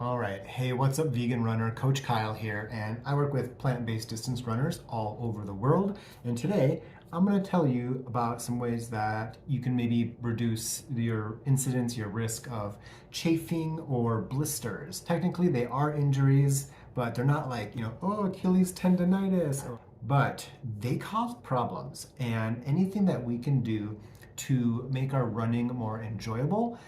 All right. Hey, what's up, vegan runner? Coach Kyle here, and I work with plant-based distance runners all over the world. And today, I'm going to tell you about some ways that you can maybe reduce your incidence, your risk of chafing or blisters. Technically, they are injuries, but they're not like, oh, Achilles tendonitis. But they cause problems, and anything that we can do to make our running more enjoyable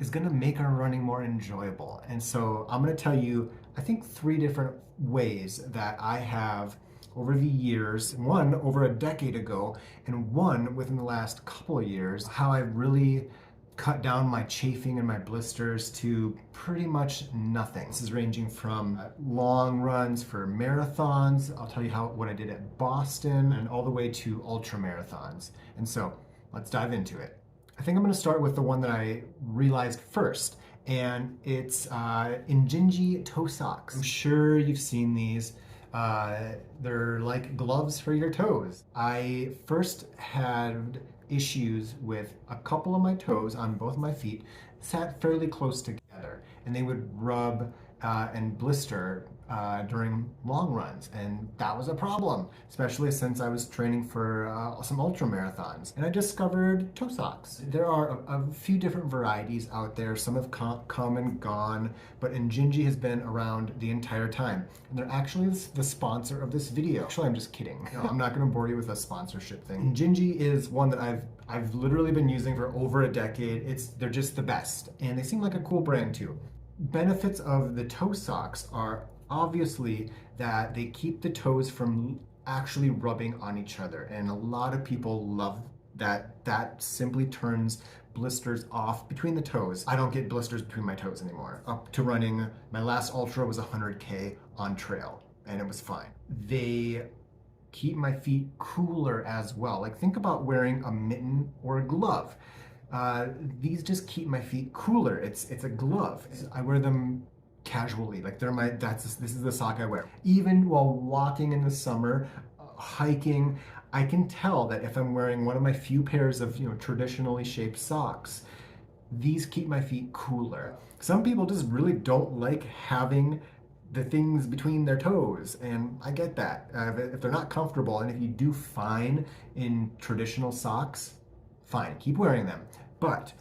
is going to make our running more enjoyable. And so I'm going to tell you, I think, three different ways that I have over the years, one over a decade ago, and one within the last couple of years, how I've really cut down my chafing and my blisters to pretty much nothing. This is ranging from long runs for marathons. I'll tell you what I did at Boston, and all the way to ultra marathons. And so let's dive into it. I think I'm going to start with the one that I realized first, and it's Injinji toe socks. I'm sure you've seen these. They're like gloves for your toes. I first had issues with a couple of my toes on both my feet sat fairly close together, and they would rub and blister during long runs, and that was a problem, especially since I was training for some ultra marathons. And I discovered toe socks. There are a few different varieties out there. Some have come and gone, but Injinji has been around the entire time, and they're actually the sponsor of this video. Actually, I'm just kidding. No, I'm not going to bore you with a sponsorship thing. Injinji is one that I've literally been using for over a decade. They're just the best, and they seem like a cool brand too. Benefits of the toe socks are obviously that they keep the toes from actually rubbing on each other, and a lot of people love that. That simply turns blisters off between the toes. I don't get blisters between my toes anymore. Up to running, my last ultra was 100K on trail, and it was fine. They keep my feet cooler as well. Like, think about wearing a mitten or a glove. These just keep my feet cooler. It's a glove. I wear them casually. Like, this is the sock I wear. Even while walking in the summer, hiking, I can tell that if I'm wearing one of my few pairs of traditionally shaped socks, these keep my feet cooler. Some people just really don't like having the things between their toes, and I get that. If they're not comfortable, and if you do fine in traditional socks, fine, keep wearing them. But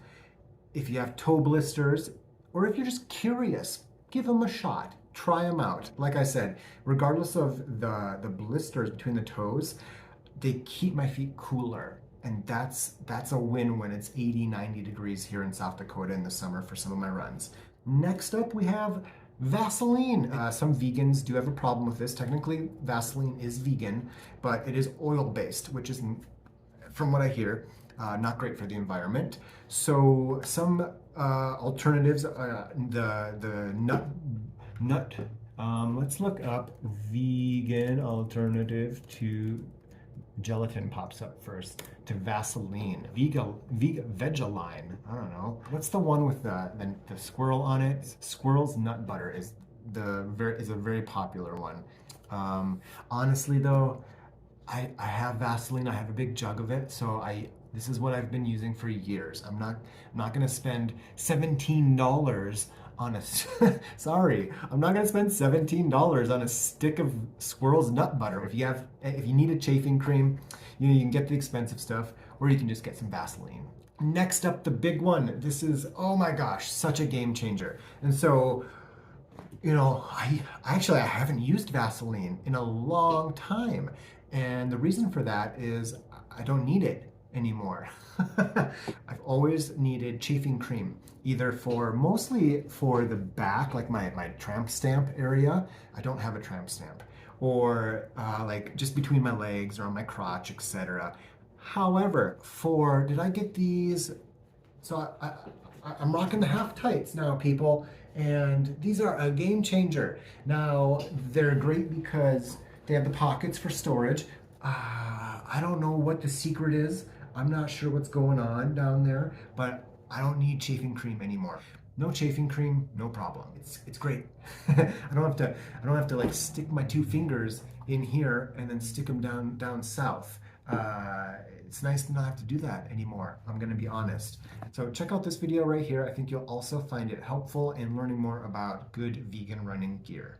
if you have toe blisters, or if you're just curious, give them a shot. Try them out. Like I said, regardless of the blisters between the toes, they keep my feet cooler. And that's a win when it's 80, 90 degrees here in South Dakota in the summer for some of my runs. Next up, we have Vaseline. Some vegans do have a problem with this. Technically, Vaseline is vegan, but it is oil-based, which is, from what I hear, not great for the environment. So some alternatives, the nut. Let's look up vegan alternative to gelatin. Pops up first to Vaseline. Vegaline. I don't know. What's the one with the squirrel on it? Squirrel's nut butter is a very popular one. Honestly though, I have Vaseline. I have a big jug of it, so this is what I've been using for years. I'm not going to spend $17 on a sorry, I'm not going to spend $17 on a stick of squirrel's nut butter. If you need a chafing cream, you can get the expensive stuff, or you can just get some Vaseline. Next up, the big one. This is, oh my gosh, such a game changer. And so, I haven't used Vaseline in a long time. And the reason for that is I don't need it anymore. I've always needed chafing cream, either mostly for the back, like my tramp stamp area. I don't have a tramp stamp. Or like just between my legs or on my crotch, etc. However, did I get these? So I'm rocking the half tights now, people, and these are a game changer. Now, they're great because they have the pockets for storage. I don't know what the secret is. I'm not sure what's going on down there, but I don't need chafing cream anymore. No chafing cream, no problem. It's great. I don't have to like stick my two fingers in here and then stick them down south. it's nice to not have to do that anymore. I'm going to be honest. So check out this video right here. I think you'll also find it helpful in learning more about good vegan running gear.